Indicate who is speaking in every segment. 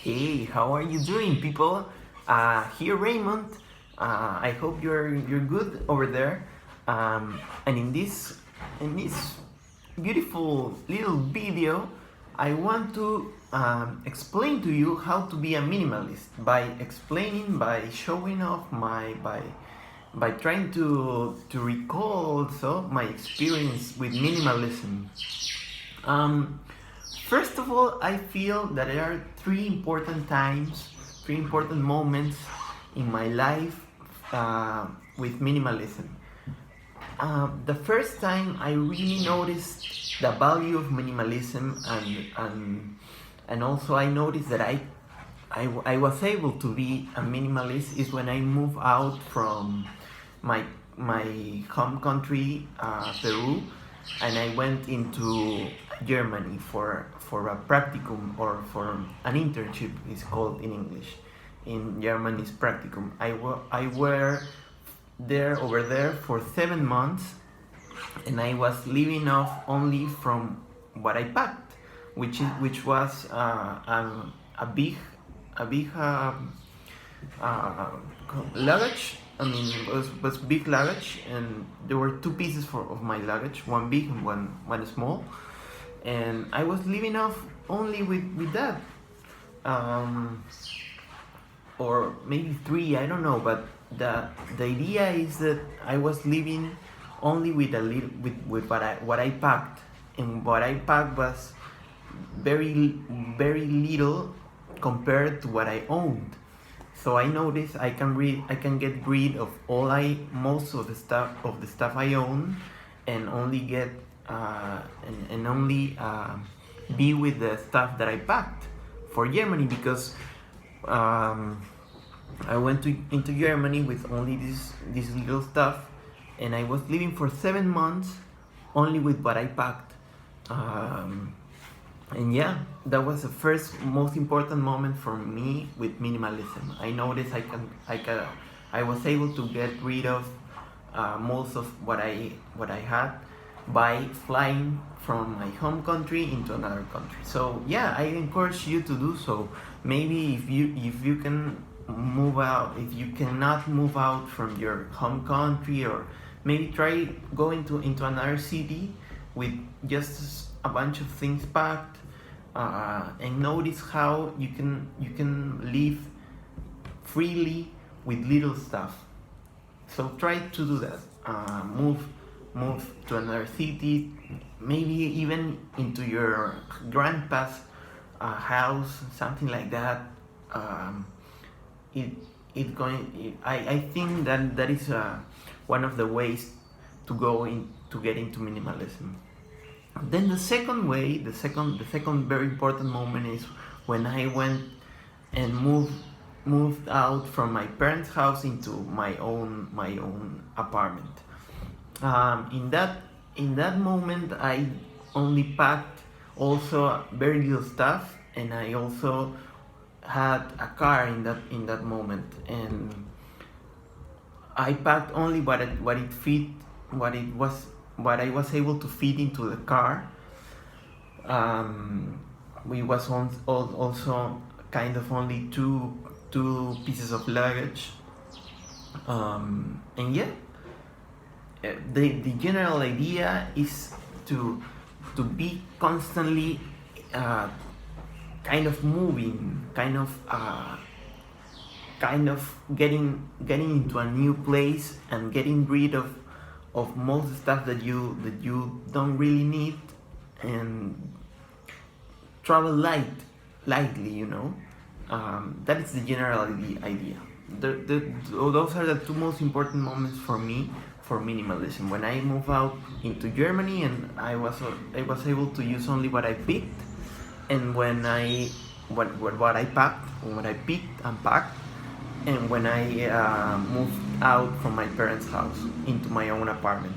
Speaker 1: Hey, how are you doing, people? Here, Raymond. I hope you're good over there. And in this beautiful little video, I want to explain to you how to be a minimalist by showing off by trying to recall also my experience with minimalism. Um, First of all, I feel that there are three important moments in my life with minimalism. The first time I really noticed the value of minimalism, and also I noticed that I was able to be a minimalist is when I moved out from my home country, Peru, and I went into Germany for a practicum, or for an internship is called in English. In German is practicum. I were there over there for 7 months, and I was living off only from what I packed, which was a big luggage. I mean, it was big luggage, and there were two pieces of my luggage, one big and one small, and I was living off only with that, or maybe three, I don't know, but the idea is that I was living only with a little with what I packed, and what I packed was very little compared to what I owned. So I noticed I can get rid of most of the stuff I own, and only get and only be with the stuff that I packed for Germany, because I went into Germany with only this little stuff, and I was living for 7 months only with what I packed. And yeah, that was the first most important moment for me with minimalism. I noticed I was able to get rid of most of what I had by flying from my home country into another country. So yeah, I encourage you to do so. Maybe if you can move out, if you cannot move out from your home country, or maybe try going into another city with just a bunch of things packed, and notice how you can live freely with little stuff. So try to do that. Move to another city, maybe even into your grandpa's house, something like that. I think that is one of the ways to get into minimalism. Then the second way, the second very important moment is when I went and moved out from my parents' house into my own apartment. In that moment, I only packed also very little stuff, and I also had a car in that moment, and I packed only what I was able to fit into the car. We was also kind of only two pieces of luggage, and yeah, the general idea is to be constantly kind of moving, kind of getting into a new place, and getting rid of most stuff that you don't really need, and travel lightly, that is the general idea. Those are the two most important moments for me for minimalism: when I moved out into Germany, and I was able to use only what I picked, and when what I packed, when I picked and packed, and when I moved out from my parents' house into my own apartment.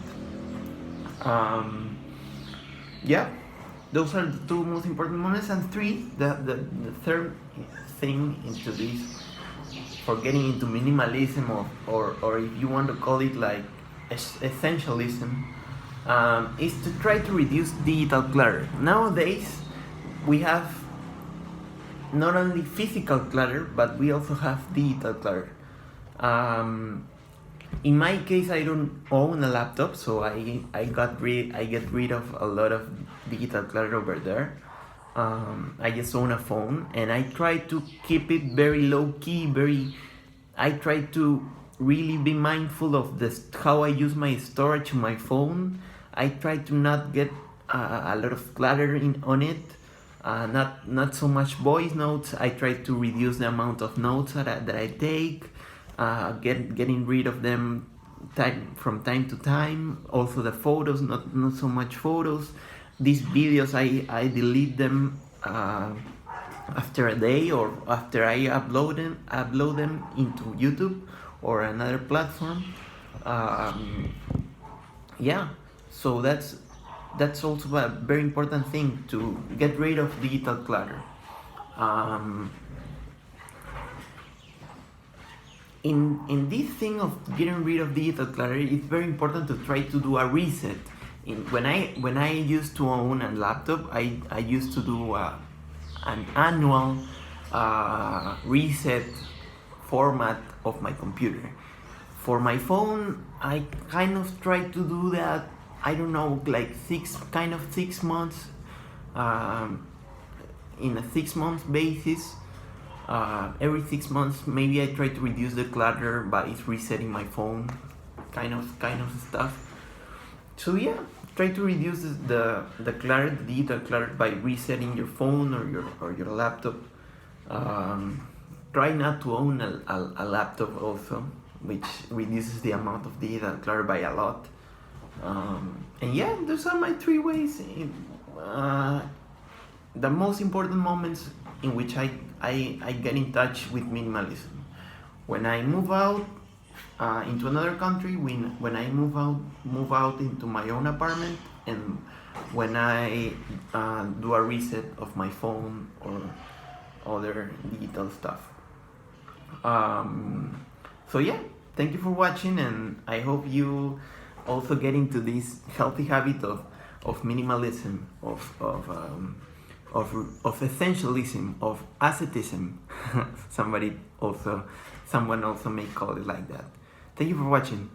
Speaker 1: Yeah, those are the two most important moments. And three, the third thing into this, for getting into minimalism, or if you want to call it like essentialism, is to try to reduce digital clutter. Nowadays, we have not only physical clutter, but we also have digital clutter. In my case, I don't own a laptop, so I get rid of a lot of digital clutter over there. I just own a phone, and I try to keep it very low key. I try to really be mindful of this how I use my storage on my phone. I try to not get a lot of clutter on it. Not so much voice notes. I try to reduce the amount of notes that I take. Getting rid of them from time to time. Also the photos, not so much photos. These videos, I delete them after a day or after I upload them into YouTube or another platform. Yeah, so that's also a very important thing, to get rid of digital clutter. In this thing of getting rid of digital clutter, it's very important to try to do a reset. When I used to own a laptop, I used to do an annual reset format of my computer. For my phone, I kind of try to do that. I don't know, like 6 months, in a 6 month basis. Every 6 months, maybe I try to reduce the clutter by resetting my phone, kind of stuff. So yeah, try to reduce the clutter, the digital clutter, by resetting your phone or your laptop. Try not to own a laptop also, which reduces the amount of digital clutter by a lot. And yeah, those are my 3 ways. The most important moments in which I get in touch with minimalism: when I move out into another country, when I move out into my own apartment, and when I do a reset of my phone or other digital stuff. So yeah, thank you for watching, and I hope you also get into this healthy habit of minimalism, of essentialism, of asceticism. Someone also may call it like that. Thank you for watching.